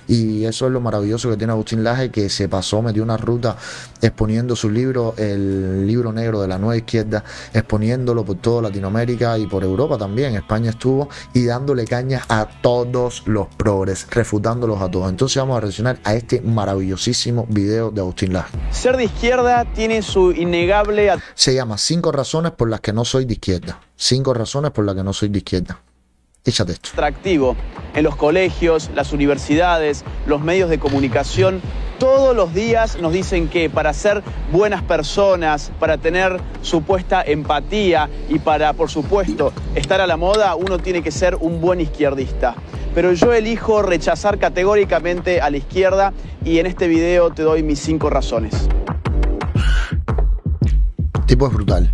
Y eso es lo maravilloso que tiene Agustín Laje, que se pasó, metió una ruta exponiendo su libro, el libro negro de la nueva izquierda, exponiéndolo por toda Latinoamérica y por Europa también. España estuvo, y dándole caña a todos los progres, refutándolos a todos. Entonces vamos a reaccionar a este maravillosísimo video de Agustín Laje. Ser de izquierda tiene su innegable... Se llama 5 razones por las que no soy de izquierda. 5 razones por las que no soy de izquierda. Échate esto. Atractivo en los colegios, las universidades, los medios de comunicación. Todos los días nos dicen que para ser buenas personas, para tener supuesta empatía y para, por supuesto, estar a la moda, uno tiene que ser un buen izquierdista. Pero yo elijo rechazar categóricamente a la izquierda y en este video te doy mis 5 razones. Tipo es brutal.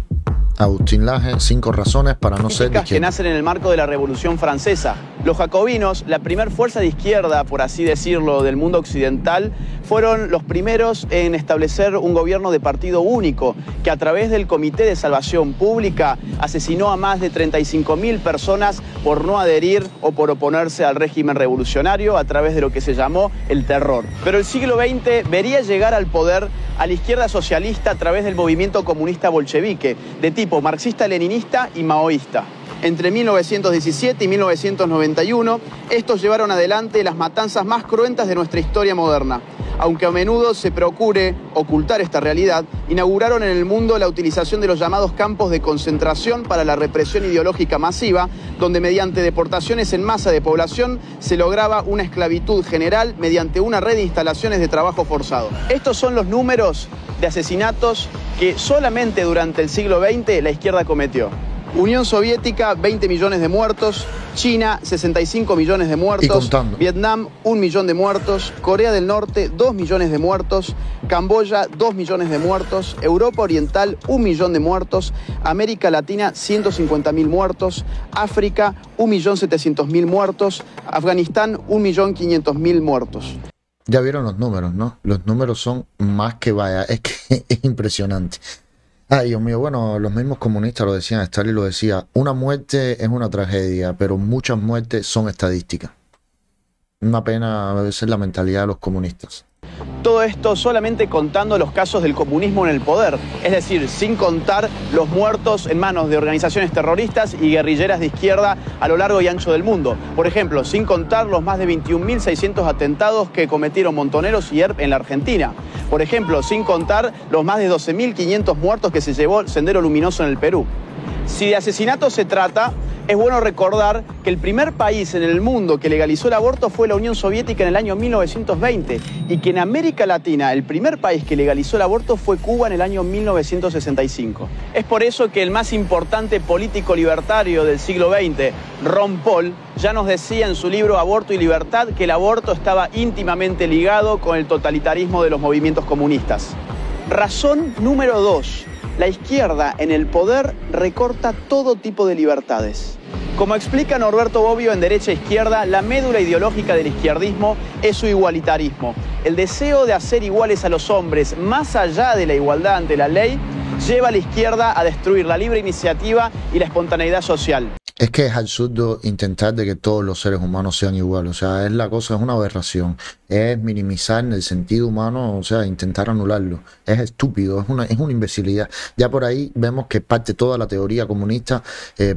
Agustín Laje, 5 razones para no ser de izquierda. Que nacen en el marco de la Revolución Francesa. Los jacobinos, la primer fuerza de izquierda, por así decirlo, del mundo occidental, fueron los primeros en establecer un gobierno de partido único, que a través del Comité de Salvación Pública asesinó a más de 35.000 personas por no adherir o por oponerse al régimen revolucionario a través de lo que se llamó el terror. Pero el siglo XX vería llegar al poder a la izquierda socialista a través del movimiento comunista bolchevique, de tipo marxista-leninista y maoísta. Entre 1917 y 1991, estos llevaron adelante las matanzas más cruentas de nuestra historia moderna. Aunque a menudo se procure ocultar esta realidad, inauguraron en el mundo la utilización de los llamados campos de concentración para la represión ideológica masiva, donde mediante deportaciones en masa de población se lograba una esclavitud general mediante una red de instalaciones de trabajo forzado. Estos son los números de asesinatos que solamente durante el siglo XX la izquierda cometió. Unión Soviética, 20 millones de muertos. China, 65 millones de muertos. Vietnam, 1 millón de muertos. Corea del Norte, 2 millones de muertos. Camboya, 2 millones de muertos. Europa Oriental, 1 millón de muertos. América Latina, 150.000 muertos. África, 1.700.000 muertos. Afganistán, 1.500.000 muertos. Ya vieron los números, ¿no? Los números son más que vaya. Es que es impresionante. Ay, Dios mío, bueno, los mismos comunistas lo decían, Stalin lo decía, una muerte es una tragedia, pero muchas muertes son estadísticas. Una pena a veces la mentalidad de los comunistas. Todo esto solamente contando los casos del comunismo en el poder, es decir, sin contar los muertos en manos de organizaciones terroristas y guerrilleras de izquierda a lo largo y ancho del mundo. Por ejemplo, sin contar los más de 21.600 atentados que cometieron Montoneros y ERP en la Argentina. Por ejemplo, sin contar los más de 12.500 muertos que se llevó el Sendero Luminoso en el Perú. Si de asesinatos se trata, es bueno recordar que el primer país en el mundo que legalizó el aborto fue la Unión Soviética en el año 1920 y que en América Latina el primer país que legalizó el aborto fue Cuba en el año 1965. Es por eso que el más importante político libertario del siglo XX, Ron Paul, ya nos decía en su libro Aborto y Libertad que el aborto estaba íntimamente ligado con el totalitarismo de los movimientos comunistas. Razón número 2. La izquierda en el poder recorta todo tipo de libertades. Como explica Norberto Bobbio en Derecha e Izquierda, la médula ideológica del izquierdismo es su igualitarismo. El deseo de hacer iguales a los hombres, más allá de la igualdad ante la ley, lleva a la izquierda a destruir la libre iniciativa y la espontaneidad social. Es que es absurdo intentar de que todos los seres humanos sean iguales, o sea, es una aberración, es minimizar el sentido humano, o sea, intentar anularlo, es estúpido, es una imbecilidad. Ya por ahí vemos que parte toda la teoría comunista,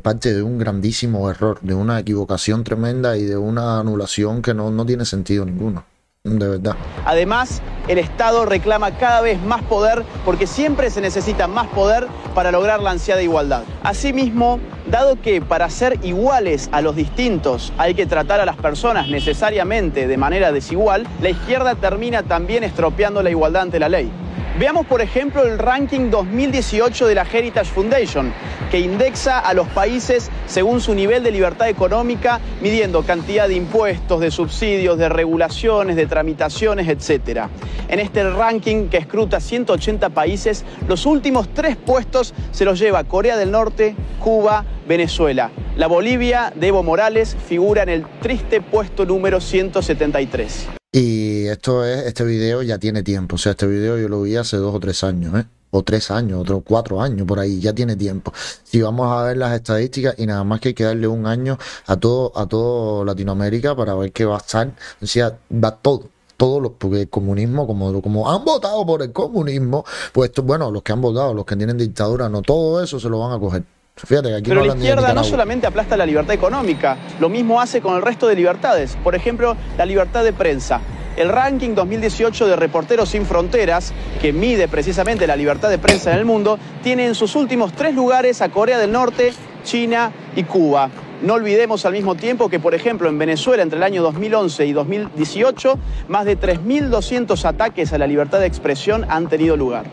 parte de un grandísimo error, de una equivocación tremenda y de una anulación que no tiene sentido ninguno. De verdad. Además, el Estado reclama cada vez más poder porque siempre se necesita más poder para lograr la ansiada igualdad. Asimismo, dado que para ser iguales a los distintos hay que tratar a las personas necesariamente de manera desigual, la izquierda termina también estropeando la igualdad ante la ley. Veamos, por ejemplo, el ranking 2018 de la Heritage Foundation, que indexa a los países según su nivel de libertad económica, midiendo cantidad de impuestos, de subsidios, de regulaciones, de tramitaciones, etc. En este ranking, que escruta 180 países, los últimos 3 puestos se los lleva Corea del Norte, Cuba, Venezuela. La Bolivia de Evo Morales figura en el triste puesto número 173. Y este video ya tiene tiempo, o sea, este video yo lo vi hace 2 o 3 años, o 3 años, otros 4 años, por ahí, ya tiene tiempo. Si vamos a ver las estadísticas, y nada más que hay que darle un año a todo Latinoamérica para ver qué va a estar, o sea, va todo. Porque el comunismo, como han votado por el comunismo, pues bueno, los que han votado, los que tienen dictadura, no, todo eso se lo van a coger. Fíjate que aquí pero no la hablan ni de izquierda no Nicaragua. solamente aplasta la libertad económica, lo mismo hace con el resto de libertades. Por ejemplo, la libertad de prensa. El ranking 2018 de Reporteros Sin Fronteras, que mide precisamente la libertad de prensa en el mundo, tiene en sus últimos 3 lugares a Corea del Norte, China y Cuba. No olvidemos al mismo tiempo que, por ejemplo, en Venezuela, entre el año 2011 y 2018, más de 3.200 ataques a la libertad de expresión han tenido lugar.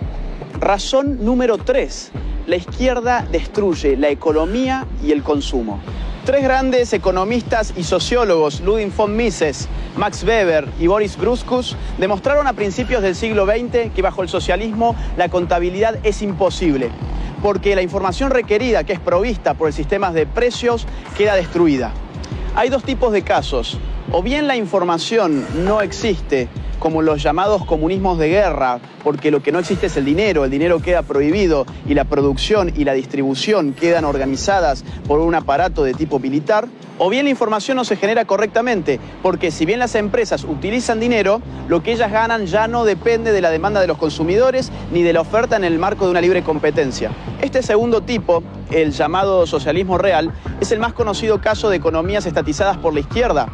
Razón número 3. La izquierda destruye la economía y el consumo. 3 grandes economistas y sociólogos, Ludwig von Mises, Max Weber y Boris Gruskus, demostraron a principios del siglo XX que bajo el socialismo la contabilidad es imposible, porque la información requerida, que es provista por el sistema de precios, queda destruida. Hay 2 tipos de casos. O bien la información no existe, como los llamados comunismos de guerra, porque lo que no existe es el dinero queda prohibido y la producción y la distribución quedan organizadas por un aparato de tipo militar, o bien la información no se genera correctamente, porque si bien las empresas utilizan dinero, lo que ellas ganan ya no depende de la demanda de los consumidores ni de la oferta en el marco de una libre competencia. Este segundo tipo, el llamado socialismo real, es el más conocido caso de economías estatizadas por la izquierda.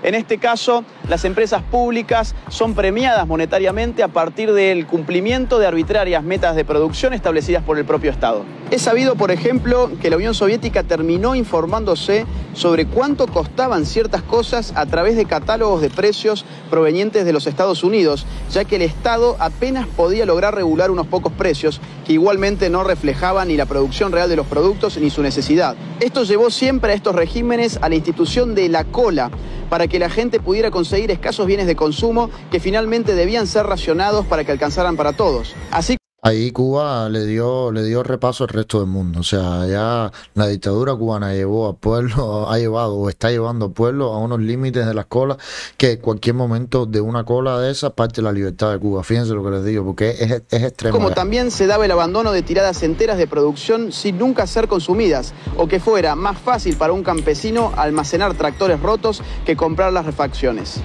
En este caso, las empresas públicas son premiadas monetariamente a partir del cumplimiento de arbitrarias metas de producción establecidas por el propio Estado. Es sabido, por ejemplo, que la Unión Soviética terminó informándose sobre cuánto costaban ciertas cosas a través de catálogos de precios provenientes de los Estados Unidos, ya que el Estado apenas podía lograr regular unos pocos precios, que igualmente no reflejaban ni la producción real de los productos ni su necesidad. Esto llevó siempre a estos regímenes a la institución de la cola, para que la gente pudiera conseguir escasos bienes de consumo que finalmente debían ser racionados para que alcanzaran para todos. Así Ahí Cuba le dio repaso al resto del mundo. O sea, ya la dictadura cubana llevó al pueblo, ha llevado o está llevando al pueblo a unos límites de las colas que en cualquier momento de una cola de esas parte la libertad de Cuba. Fíjense lo que les digo, porque es extremo. como también se daba el abandono de tiradas enteras de producción sin nunca ser consumidas, o que fuera más fácil para un campesino almacenar tractores rotos que comprar las refacciones.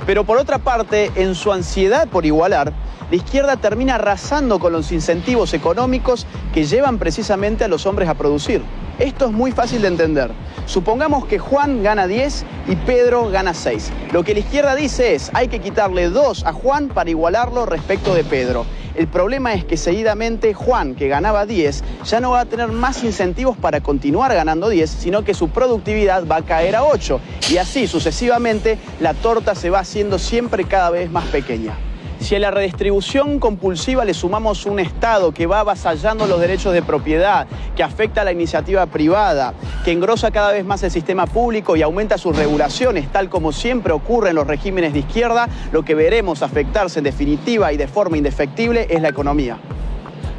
Pero por otra parte, en su ansiedad por igualar, la izquierda termina arrasando con los incentivos económicos que llevan precisamente a los hombres a producir. Esto es muy fácil de entender. Supongamos que Juan gana 10 y Pedro gana 6. Lo que la izquierda dice es, hay que quitarle 2 a Juan para igualarlo respecto de Pedro. El problema es que seguidamente Juan, que ganaba 10, ya no va a tener más incentivos para continuar ganando 10, sino que su productividad va a caer a 8. Y así sucesivamente la torta se va haciendo siempre cada vez más pequeña. Si a la redistribución compulsiva le sumamos un Estado que va avasallando los derechos de propiedad, que afecta a la iniciativa privada, que engrosa cada vez más el sistema público y aumenta sus regulaciones, tal como siempre ocurre en los regímenes de izquierda, lo que veremos afectarse en definitiva y de forma indefectible es la economía.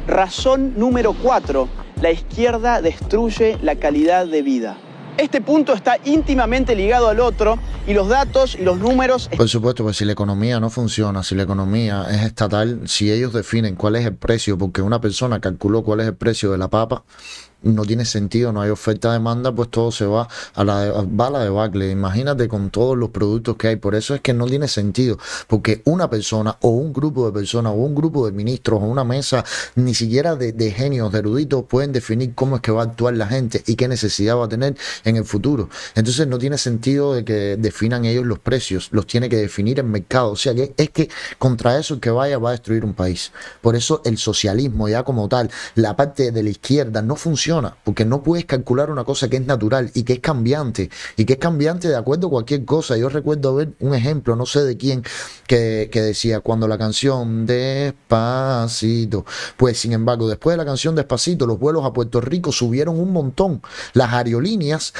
Razón número 4. La izquierda destruye la calidad de vida. Este punto está íntimamente ligado al otro y los datos y los números... Por supuesto, pues si la economía no funciona, si la economía es estatal, si ellos definen cuál es el precio, porque una persona calculó cuál es el precio de la papa, no tiene sentido, no hay oferta-demanda, pues todo se va a la debacle. Imagínate con todos los productos que hay. Por eso es que no tiene sentido, porque una persona o un grupo de personas o un grupo de ministros o una mesa, ni siquiera de genios, de eruditos, pueden definir cómo es que va a actuar la gente y qué necesidad va a tener en el futuro. Entonces no tiene sentido de que definan ellos los precios, los tiene que definir el mercado. O sea que es que contra eso el que vaya va a destruir un país. Por eso el socialismo ya como tal, la parte de la izquierda no funciona, porque no puedes calcular una cosa que es natural y que es cambiante, de acuerdo a cualquier cosa. Yo recuerdo ver un ejemplo, no sé de quién, que decía, cuando la canción Despacito, pues sin embargo, después de la canción Despacito, los vuelos a Puerto Rico subieron un montón. Las aerolíneas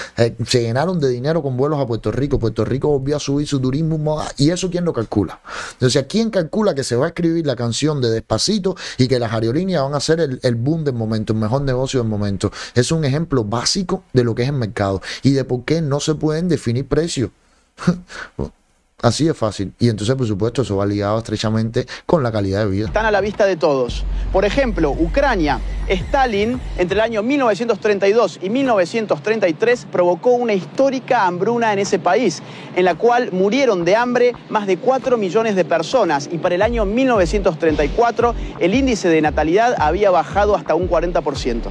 se llenaron de dinero con vuelos a Puerto Rico. Puerto Rico volvió a subir su turismo, y eso ¿quién lo calcula? Entonces, ¿quién calcula que se va a escribir la canción de Despacito y que las aerolíneas van a hacer el boom del momento, el mejor negocio del momento? Es un ejemplo básico de lo que es el mercado y de por qué no se pueden definir precios. Así de fácil. Y entonces, por supuesto, eso va ligado estrechamente con la calidad de vida. Están a la vista de todos. Por ejemplo, Ucrania. Stalin, entre el año 1932 y 1933, provocó una histórica hambruna en ese país, en la cual murieron de hambre más de 4 millones de personas. Y para el año 1934, el índice de natalidad había bajado hasta un 40%.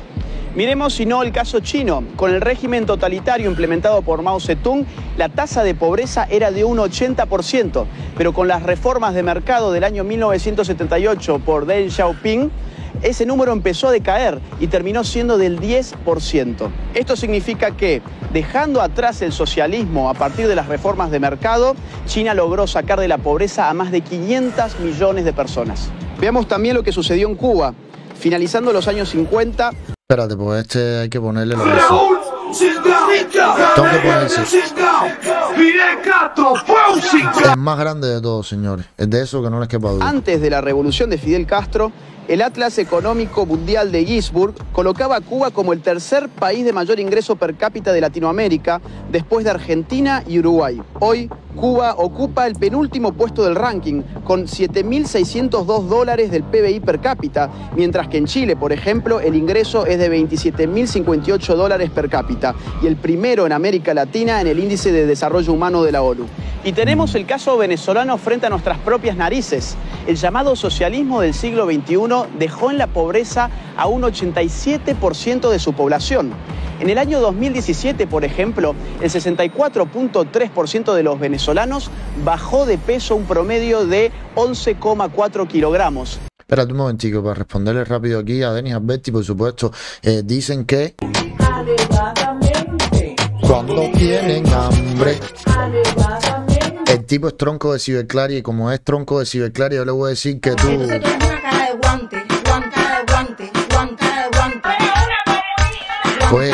Miremos si no el caso chino. Con el régimen totalitario implementado por Mao Zedong, la tasa de pobreza era de un 80%, pero con las reformas de mercado del año 1978 por Deng Xiaoping, ese número empezó a decaer y terminó siendo del 10%. Esto significa que, dejando atrás el socialismo a partir de las reformas de mercado, China logró sacar de la pobreza a más de 500 millones de personas. Veamos también lo que sucedió en Cuba. Finalizando los años 50... Espérate, pues este hay que ponerle lo que tengo que ponerse. El más grande de todos, señores. Es de eso que no les quepa duda. Antes de la revolución de Fidel Castro, el Atlas Económico Mundial de Ginsburg colocaba a Cuba como el tercer país de mayor ingreso per cápita de Latinoamérica, después de Argentina y Uruguay. Hoy, Cuba ocupa el penúltimo puesto del ranking, con $7.602 del PBI per cápita, mientras que en Chile, por ejemplo, el ingreso es de $27.058 per cápita, y el primero en América Latina en el Índice de Desarrollo Humano de la ONU. Y tenemos el caso venezolano frente a nuestras propias narices. El llamado socialismo del siglo XXI dejó en la pobreza a un 87% de su población. En el año 2017, por ejemplo, el 64.3% de los venezolanos bajó de peso un promedio de 11,4 kilogramos. Espérate un momentico para responderle rápido aquí a Denis Alberti, por supuesto. Dicen que cuando tienen hambre. El tipo es tronco de ciberclaria y como es tronco de ciberclaria yo le voy a decir que tú... Pues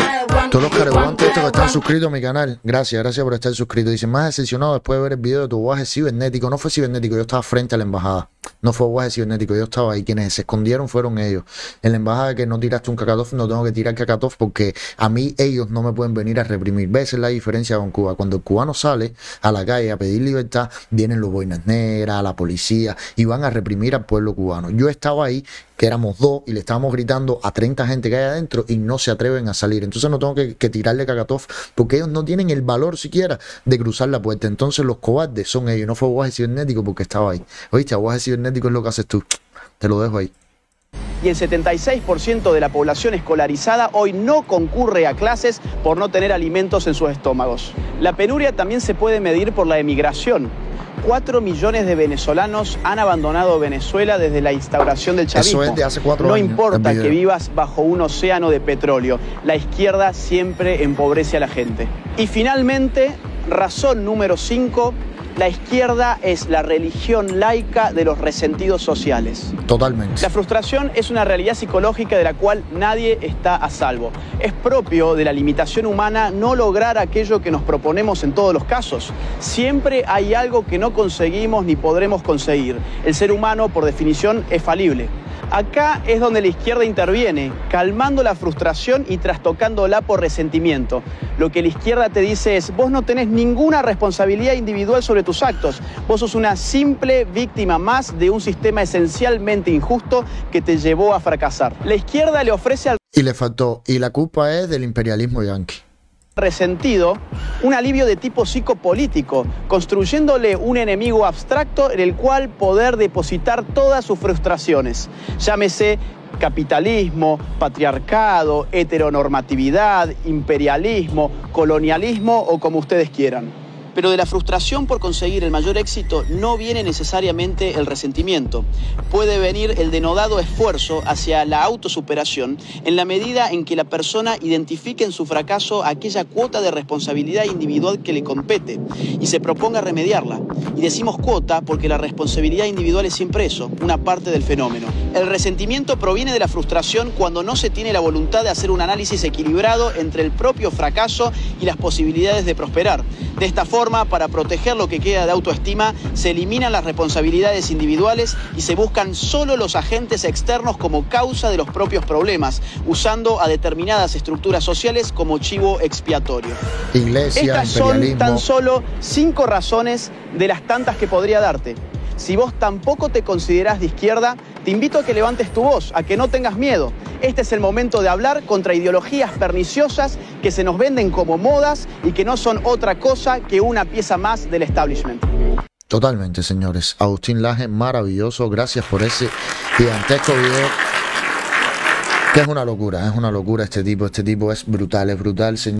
todos los careguantes estos que están suscritos a mi canal, gracias por estar suscritos. Dicen, más decepcionado después de ver el video de tu guaje cibernético. No fue cibernético, yo estaba frente a la embajada. No fue guaje cibernético, yo estaba ahí. Quienes se escondieron fueron ellos. En la embajada que no tiraste un cacatof, no tengo que tirar cacatof porque a mí ellos no me pueden venir a reprimir. ¿Ves? Esa es la diferencia con Cuba. Cuando el cubano sale a la calle a pedir libertad, vienen los boinas negras, la policía y van a reprimir al pueblo cubano. Yo estaba ahí, que éramos dos y le estábamos gritando a 30 gente que hay adentro y no se atreven a salir. Entonces no tengo que tirarle cacatof porque ellos no tienen el valor siquiera de cruzar la puerta. Entonces los cobardes son ellos, no fue guaje cibernético porque estaba ahí. Oíste, guaje cibernético es lo que haces tú. Te lo dejo ahí. Y el 76% de la población escolarizada hoy no concurre a clases por no tener alimentos en sus estómagos. La penuria también se puede medir por la emigración. 4 millones de venezolanos han abandonado Venezuela desde la instauración del chavismo. Eso es de hace 4 años. No importa que vivas bajo un océano de petróleo, la izquierda siempre empobrece a la gente. Y finalmente, razón número 5, la izquierda es la religión laica de los resentidos sociales. Totalmente. La frustración es una realidad psicológica de la cual nadie está a salvo. Es propio de la limitación humana no lograr aquello que nos proponemos en todos los casos. Siempre hay algo que no conseguimos ni podremos conseguir. El ser humano, por definición, es falible. Acá es donde la izquierda interviene, calmando la frustración y trastocándola por resentimiento. Lo que la izquierda te dice es, vos no tenés ninguna responsabilidad individual sobre tus actos. Vos sos una simple víctima más de un sistema esencialmente injusto que te llevó a fracasar. La izquierda le ofrece al... Y le faltó, y la culpa es del imperialismo yanqui. Resentido, un alivio de tipo psicopolítico, construyéndole un enemigo abstracto en el cual poder depositar todas sus frustraciones. Llámese capitalismo, patriarcado, heteronormatividad, imperialismo, colonialismo o como ustedes quieran. Pero de la frustración por conseguir el mayor éxito no viene necesariamente el resentimiento. Puede venir el denodado esfuerzo hacia la autosuperación en la medida en que la persona identifique en su fracaso aquella cuota de responsabilidad individual que le compete y se proponga remediarla. Y decimos cuota porque la responsabilidad individual es siempre eso, una parte del fenómeno. El resentimiento proviene de la frustración cuando no se tiene la voluntad de hacer un análisis equilibrado entre el propio fracaso y las posibilidades de prosperar. De esta forma, forma, para proteger lo que queda de autoestima, se eliminan las responsabilidades individuales y se buscan solo los agentes externos como causa de los propios problemas, usando a determinadas estructuras sociales como chivo expiatorio. Iglesia, Estas son tan solo 5 razones de las tantas que podría darte. Si vos tampoco te considerás de izquierda, te invito a que levantes tu voz, a que no tengas miedo. Este es el momento de hablar contra ideologías perniciosas que se nos venden como modas y que no son otra cosa que una pieza más del establishment. Totalmente, señores. Agustín Laje, maravilloso. Gracias por ese gigantesco video. Que es una locura este tipo. Este tipo es brutal, señor.